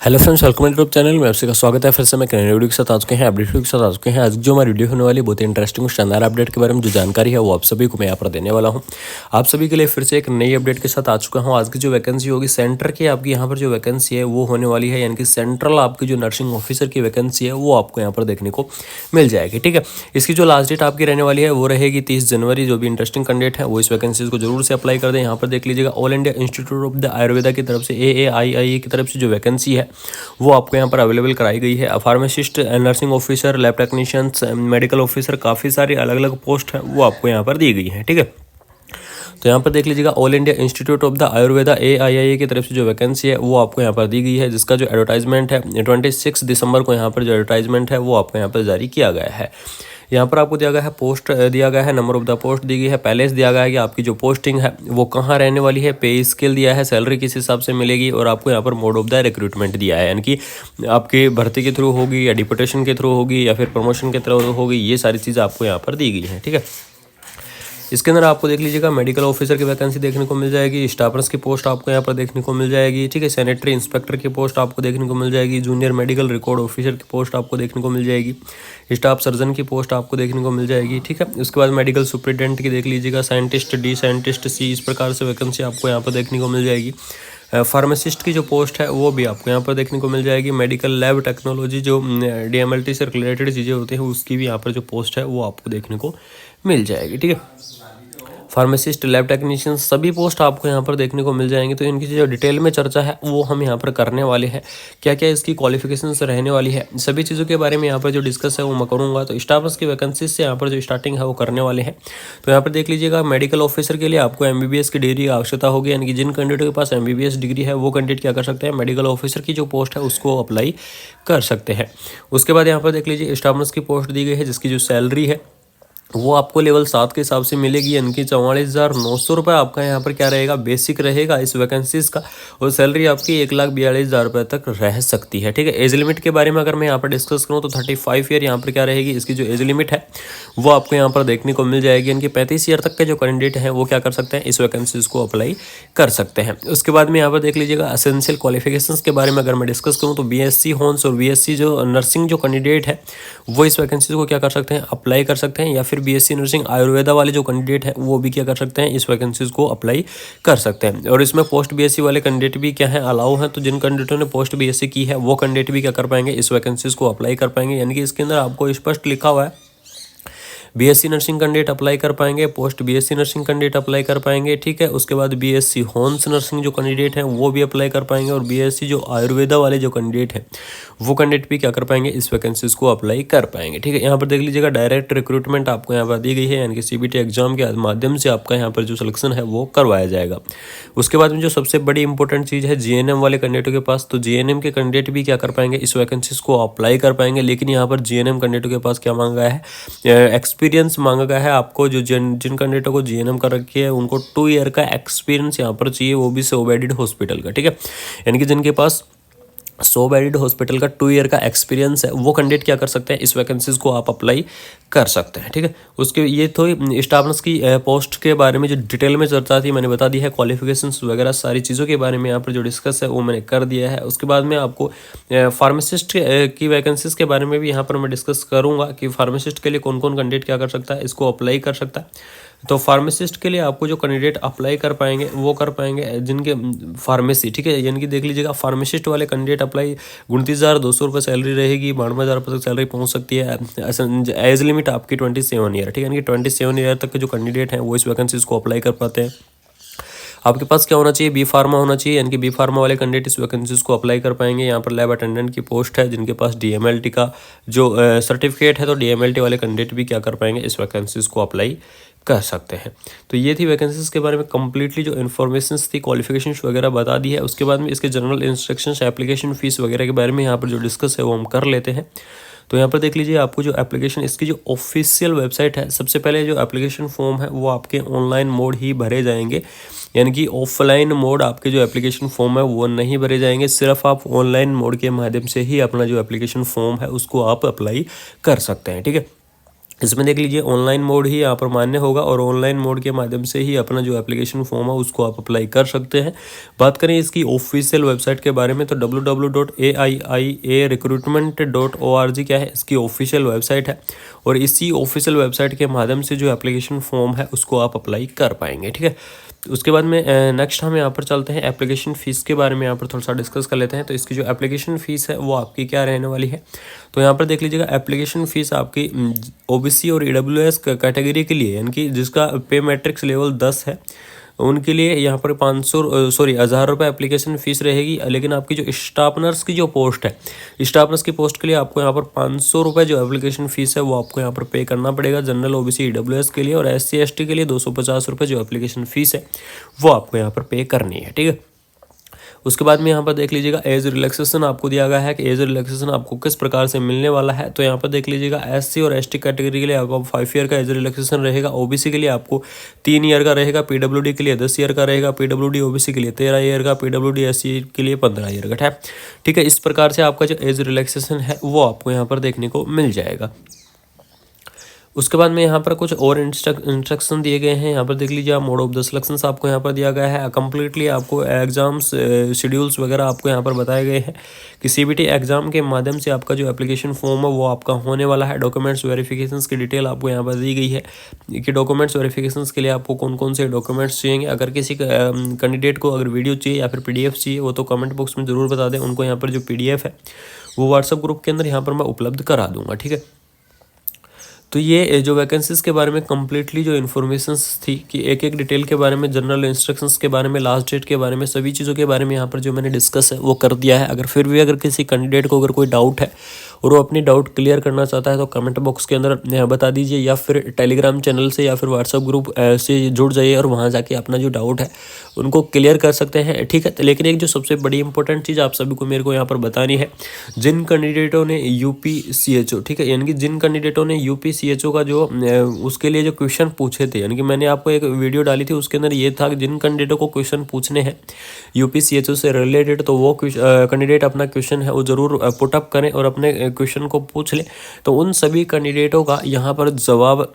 Hello friends, welcome to YouTube channel में आपका स्वागत है। फिर से मैं नई वीडियो के साथ आ चुके हैं, अपडेट के साथ आ चुके हैं। आज जो हमारी वीडियो होने वाली बहुत ही इंटरेस्टिंग शानदार अपडेट के बारे में जो जानकारी है वो आप सभी को मैं यहाँ पर देने वाला हूँ। आप सभी के लिए फिर से एक नई अपडेट के साथ आ चुका हूँ। आज की जो वैकेंसी होगी सेंटर की, आपकी यहाँ पर जो वैकेंसी है वो होने वाली है, यानी कि सेंट्रल आपकी जो नर्सिंग ऑफिसर की वैकेंसी है वो आपको यहाँ पर देखने को मिल जाएगी। ठीक है, इसकी जो लास्ट डेट आपकी रहने वाली है वो रहेगी 30 जनवरी। जो भी इंटरेस्टिंग कैंडिडेट है वो इस वैकेंसीज को जरूर से अप्लाई कर दें। यहाँ पर देख लीजिएगा, all India institute of the Ayurveda की तरफ से AAIIA की तरफ से जो वैकेंसी है वो आपको यहाँ पर अवेलेबल कराई गई है। Pharmacist, nursing officer, lab technicians, medical officer, काफ़ी सारी अलग अलग पोस्ट हैं वो आपको यहाँ पर दी गई हैं। ठीक है, तो यहाँ पर देख लीजिएगा, all India institute of the Ayurveda AIIA की तरफ से जो वैकेंसी है वो आपको यहाँ पर दी गई है, जिसका जो एडवर्टाइजमेंट है 26 दिसंबर को यहाँ पर जो एडवर्टाइजमेंट है वो आपको यहाँ पर जारी किया गया है। यहाँ पर आपको दिया गया है पोस्ट दिया गया है, नंबर ऑफ द पोस्ट दी गई है, पैलेस दिया गया है कि आपकी जो पोस्टिंग है वो कहाँ रहने वाली है, पे स्केल दिया है, सैलरी किस हिसाब से मिलेगी, और आपको यहाँ पर मोड ऑफ द रिक्रूटमेंट दिया है, यानी कि आपकी भर्ती के थ्रू होगी या डिपुटेशन के थ्रू होगी या फिर प्रमोशन के थ्रू होगी, ये सारी चीज़ें आपको यहाँ पर दी गई हैं। ठीक है, इसके अंदर आपको देख लीजिएगा, मेडिकल ऑफिसर की वैकेंसी देखने को मिल जाएगी, स्टाफर्स की पोस्ट आपको यहाँ पर देखने को मिल जाएगी। ठीक है, सैनिटरी इंस्पेक्टर की पोस्ट आपको देखने को मिल जाएगी, जूनियर मेडिकल रिकॉर्ड ऑफिसर की पोस्ट आपको देखने को मिल जाएगी, स्टाफ सर्जन की पोस्ट आपको देखने को मिल जाएगी। ठीक है, उसके बाद मेडिकल सुपरिटेंडेंट की देख लीजिएगा, साइंटिस्ट डी, साइंटिस्ट सी, इस प्रकार से वैकेंसी आपको यहाँ पर देखने को मिल जाएगी। फार्मासिस्ट की जो पोस्ट है वो भी आपको यहाँ पर देखने को मिल जाएगी। मेडिकल लैब टेक्नोलॉजी जो DMLT से रिलेटेड चीज़ें होती हैं उसकी भी यहाँ पर जो पोस्ट है वो आपको देखने को मिल जाएगी। ठीक है, फार्मासिस्ट, लैब टेक्नीशियन, सभी पोस्ट आपको यहाँ पर देखने को मिल जाएंगे। तो इनकी जो डिटेल में चर्चा है वो हम यहाँ पर करने वाले हैं, क्या क्या इसकी क्वालिफिकेशंस रहने वाली है, सभी चीज़ों के बारे में यहाँ पर जो डिस्कस है वो मैं करूँगा। तो स्टाफर्स की वैकेंसी से यहाँ पर जो स्टार्टिंग है वो करने वाले हैं। तो यहाँ पर देख लीजिएगा, मेडिकल ऑफिसर के लिए आपको MBBS की डिग्री की आवश्यकता होगी, यानी कि जिन कैंडिडेटों के पास MBBS डिग्री है वो कैंडिडेट क्या कर सकते हैं, मेडिकल ऑफिसर की जो पोस्ट है उसको अप्लाई कर सकते हैं। उसके बाद यहाँ पर देख लीजिए, स्टाफर्स की पोस्ट दी गई है, जिसकी जो सैलरी है वो आपको लेवल 7 के हिसाब से मिलेगी, यानी कि 44,900 रुपये आपका यहाँ पर क्या रहेगा, बेसिक रहेगा इस वैकेंसीज का, और सैलरी आपकी 1,42,000 रुपये तक रह सकती है। ठीक है, एज लिमिट के बारे में अगर मैं यहाँ पर डिस्कस करूँ तो 35 ईयर यहाँ पर क्या रहेगी, इसकी जो एज लिमिट है वो आपको यहाँ पर देखने को मिल जाएगी, यानी कि 35 ईयर तक के जो कैंडिडेट हैं वो क्या कर सकते हैं, इस वैकेंसीज को अप्लाई कर सकते हैं। उसके बाद में यहाँ पर देख लीजिएगा, एसेंशियल क्वालिफिकेशंस के बारे में अगर मैं डिस्कस करूँ तो BSc हॉर्न्स और BSc जो नर्सिंग जो कैंडिडेट है वो इस वैकेंसी को क्या कर सकते हैं, अप्लाई कर सकते हैं, या फिर BSc नर्सिंग आयुर्वेदा वाले जो कैंडिडेट हैं वो भी क्या कर सकते हैं, इस वैकेंसीज को अप्लाई कर सकते हैं। और इसमें पोस्ट BSc वाले कैंडिडेट भी क्या है, अलाउ हैं। तो जिन कैंडिडेटों ने पोस्ट BSc की है वो कैंडिडेट भी क्या कर पाएंगे, इस वैकेंसीज को अप्लाई कर पाएंगे, यानी कि इसके अंदर आपको स्पष्ट लिखा हुआ है BSc नर्सिंग कैंडिडेट अप्लाई कर पाएंगे, post BSc nursing candidate apply कर पाएंगे। ठीक है, उसके बाद BSc हॉर्न्स नर्सिंग जो कैंडिडेट हैं वो भी अप्लाई कर पाएंगे, और BSc जो आयुर्वेदा वाले जो कैंडिडेट हैं वो कैंडिडेट भी क्या कर पाएंगे, इस वैकेंसीज को अप्लाई कर पाएंगे। ठीक है, यहाँ पर देख लीजिएगा, डायरेक्ट रिक्रूटमेंट आपको यहाँ पर दी गई है, यानी कि CBT एग्जाम के माध्यम से आपका यहाँ पर जो सिलेक्शन है वो करवाया जाएगा। उसके बाद में जो सबसे बड़ी इंपॉर्टेंट चीज़ है, GNM वाले कैंडिडेटों के पास, तो GNM के कैंडिडेट भी क्या कर पाएंगे, इस वैकेंसीज को अप्लाई कर पाएंगे। लेकिन यहाँ पर GNM कैंडिडेटों के पास क्या मांगा है, एक्सपीरियंस मांगा गया है आपको। जो जिन कैंडिडेटों को GNM कर रखी है उनको 2 ईयर का एक्सपीरियंस यहाँ पर चाहिए, वो भी सो बेडेड हॉस्पिटल का। ठीक है, यानी कि जिनके पास 100 बेडेड हॉस्पिटल का 2 ईयर का एक्सपीरियंस है वो कैंडिडेट क्या कर सकते हैं, इस वैकेंसीज को आप अप्लाई कर सकते हैं। ठीक है, उसके ये तो स्टाफ नर्स की पोस्ट के बारे में जो डिटेल में चर्चा थी मैंने बता दी है, क्वालिफिकेशंस वगैरह सारी चीज़ों के बारे में यहाँ पर जो डिस्कस है वो मैंने कर दिया है। उसके बाद में आपको फार्मासिस्ट की वैकेंसीज के बारे में भी यहाँ पर मैं डिस्कस करूँगा कि फार्मासिस्ट के लिए कौन कौन कैंडिडेट क्या कर सकता है, इसको अप्लाई कर सकता है। तो फार्मासिस्ट के लिए आपको जो कैंडिडेट अप्लाई कर पाएंगे वो कर पाएंगे जिनके फार्मेसी, ठीक है, यानी कि देख लीजिएगा, फार्मासिस्ट वाले कैंडिडेट अप्लाई 29,200 रुपये सैलरी रहेगी, 92,000 रुपये तक सैलरी पहुंच सकती है। एज लिमिट आपकी 27 ईयर। ठीक है, यानी कि 27 ईयर तक के जो कैंडिडेट हैं वो इस वैकेंसीज को अप्लाई कर पाते हैं। आपके पास क्या होना चाहिए, B फार्मा होना चाहिए, यानी कि B फार्मा वाले कैंडिडेट इस वैकेंसीज को अप्लाई कर पाएंगे। यहाँ पर लैब अटेंडेंट की पोस्ट है, जिनके पास DMLT का जो सर्टिफिकेट है, तो DMLT वाले कैंडिडेट भी क्या कर पाएंगे, इस वैकेंसीज को अप्लाई कर सकते हैं। तो ये थी वैकेंसीज के बारे में कंप्लीटली जो इन्फॉर्मेशंस थी, क्वालिफिकेशंस वगैरह बता दी है। उसके बाद में इसके जनरल इंस्ट्रक्शंस, एप्लीकेशन फीस वगैरह के बारे में यहाँ पर जो डिस्कस है वो हम कर लेते हैं। तो यहाँ पर देख लीजिए, आपको जो एप्लीकेशन, इसकी जो ऑफिशियल वेबसाइट है, सबसे पहले जो एप्लीकेशन फॉर्म है वो आपके ऑनलाइन मोड ही भरे जाएंगे, यानी कि ऑफलाइन मोड आपके जो एप्लीकेशन फॉर्म है वो नहीं भरे जाएंगे। सिर्फ आप ऑनलाइन मोड के माध्यम से ही अपना जो एप्लीकेशन फॉर्म है उसको आप अप्लाई कर सकते हैं। ठीक है, इसमें देख लीजिए ऑनलाइन मोड ही यहाँ पर मान्य होगा और ऑनलाइन मोड के माध्यम से ही अपना जो एप्लीकेशन फॉर्म है उसको आप अप्लाई कर सकते हैं। बात करें इसकी ऑफिशियल वेबसाइट के बारे में तो www.aiiarecruitment.org क्या है, इसकी ऑफिशियल वेबसाइट है और इसी ऑफिशियल वेबसाइट के माध्यम से जो एप्लीकेशन फॉर्म है उसको आप अप्लाई कर पाएंगे। ठीक है, उसके बाद में नेक्स्ट हम यहाँ पर चलते हैं एप्लीकेशन फ़ीस के बारे में यहाँ पर थोड़ा सा डिस्कस कर लेते हैं। तो इसकी जो एप्लीकेशन फ़ीस है वो आपकी क्या रहने वाली है, तो यहाँ पर देख लीजिएगा एप्लीकेशन फ़ीस आपकी ओबीसी और ईडब्ल्यूएस कैटेगरी के लिए यानी कि जिसका पे मैट्रिक्स लेवल 10 है उनके लिए यहाँ पर 1,000 रुपये एप्लीकेशन फ़ीस रहेगी। लेकिन आपकी जो स्टाफ नर्स की जो पोस्ट है, स्टाफ नर्स की पोस्ट के लिए आपको यहाँ पर 500 रुपये जो एप्लीकेशन फ़ीस है वो आपको यहाँ पर पे करना पड़ेगा जनरल ओबीसी ईडब्ल्यूएस के लिए, और SC ST के लिए 250 रुपये जो एप्लीकेशन फ़ीस है वो आपको यहाँ पर पे करनी है। ठीक है, उसके बाद में यहाँ पर देख लीजिएगा एज रिलैक्सेशन आपको दिया गया है कि एज रिलैक्सेशन आपको किस प्रकार से मिलने वाला है। तो यहाँ पर देख लीजिएगा SC और ST कैटेगरी के लिए आपको 5 ईयर का एज रिलैक्सेशन रहेगा, OBC के लिए आपको 3 ईयर का रहेगा, PWD के लिए 10 ईयर का रहेगा, PWD OBC के लिए 13 ईयर का, PWD SC के लिए 15 ईयर का। ठीक है, इस प्रकार से आपका जो एज रिलैक्सेशन है वो आपको यहाँ पर देखने को मिल जाएगा। उसके बाद में यहाँ पर कुछ और इंस्ट्रक्शन दिए गए हैं। यहाँ पर देख लीजिए आप मोड ऑफ द सिलेक्शंस आपको यहाँ पर दिया गया है। कम्प्लीटली आपको एग्जाम्स शेड्यूल्स वगैरह आपको यहाँ पर बताए गए हैं कि CBT एग्जाम के माध्यम से आपका जो एप्लीकेशन फॉर्म है वो आपका होने वाला है। डॉक्यूमेंट्स वेरिफिकेशंस की डिटेल आपको यहाँ पर दी गई है कि डॉक्यूमेंट्स वेरिफिकेशंस के लिए आपको कौन कौन से डॉक्यूमेंट्स चाहिए। अगर किसी कैंडिडेट को अगर वीडियो चाहिए या फिर PDF चाहिए वो तो कमेंट बॉक्स में ज़रूर बता दें, उनको यहाँ पर जो PDF है वो व्हाट्सअप ग्रुप के अंदर यहाँ पर मैं उपलब्ध करा दूँगा। ठीक है, तो ये जो वैकेंसीज़ के बारे में कम्प्लीटली जो इन्फॉर्मेशंस थी कि एक एक डिटेल के बारे में, जनरल इंस्ट्रक्शंस के बारे में, लास्ट डेट के बारे में, सभी चीज़ों के बारे में यहाँ पर जो मैंने डिस्कस है वो कर दिया है। अगर फिर भी अगर किसी कैंडिडेट को अगर कोई डाउट है और वो अपनी डाउट क्लियर करना चाहता है तो कमेंट बॉक्स के अंदर बता दीजिए, या फिर टेलीग्राम चैनल से या फिर व्हाट्सअप ग्रुप से जुड़ जाइए और वहाँ जाके अपना जो डाउट है उनको क्लियर कर सकते हैं। ठीक है, लेकिन एक जो सबसे बड़ी इंपॉर्टेंट चीज़ आप सभी को मेरे को यहाँ पर बतानी है, जिन कैंडिडेटों ने UPCHO, ठीक है, यानी कि जिन कैंडिडेटों ने UPCHO का जो उसके लिए जो क्वेश्चन पूछे थे, यानी कि मैंने आपको एक वीडियो डाली थी उसके अंदर ये था कि जिन कैंडिडेटों को क्वेश्चन पूछने हैं UPCHO से रिलेटेड तो वो कैंडिडेट अपना क्वेश्चन है वो ज़रूर पुटअप करें और अपने क्वेश्चन को पूछ लें। तो उन सभी कैंडिडेटों का यहाँ पर जवाब,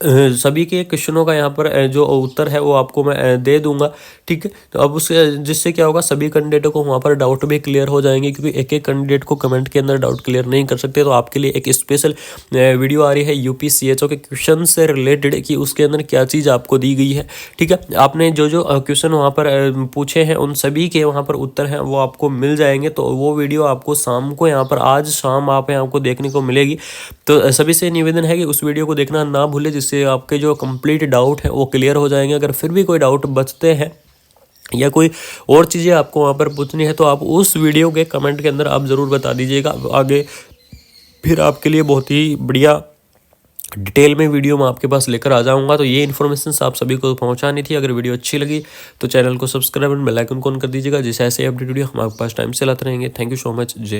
सभी के क्वेश्चनों का यहाँ पर जो उत्तर है वो आपको मैं दे दूंगा। ठीक है, तो अब उससे जिससे क्या होगा, सभी कैंडिडेटों को वहाँ पर डाउट भी क्लियर हो जाएंगे, क्योंकि एक एक कैंडिडेट को कमेंट के अंदर डाउट क्लियर नहीं कर सकते। तो आपके लिए एक स्पेशल वीडियो आ रही है UPCHO के क्वेश्चन से रिलेटेड कि उसके अंदर क्या चीज़ आपको दी गई है। ठीक है, आपने जो जो क्वेश्चन वहाँ पर पूछे हैं उन सभी के वहाँ पर उत्तर हैं वो आपको मिल जाएंगे। तो वो वीडियो आपको शाम को यहाँ पर, आज शाम आप यहाँ आपको देखने को मिलेगी। तो सभी से निवेदन है कि उस वीडियो को देखना ना भूलें, जिससे आपके जो कंप्लीट डाउट है वो क्लियर हो जाएंगे। अगर फिर भी कोई डाउट बचते हैं या कोई और चीज़ें आपको वहाँ पर पूछनी है तो आप उस वीडियो के कमेंट के अंदर आप ज़रूर बता दीजिएगा। आगे फिर आपके लिए बहुत ही बढ़िया डिटेल में वीडियो मैं आपके पास लेकर आ जाऊंगा। तो ये इन्फॉर्मेशन आप सभी को पहुंचानी थी। अगर वीडियो अच्छी लगी तो चैनल को सब्सक्राइब और बेल आइकन को ऑन कर दीजिएगा, जिससे ऐसे अपडेट वीडियो हम आपके पास टाइम से लाते रहेंगे। Thank you so much. जय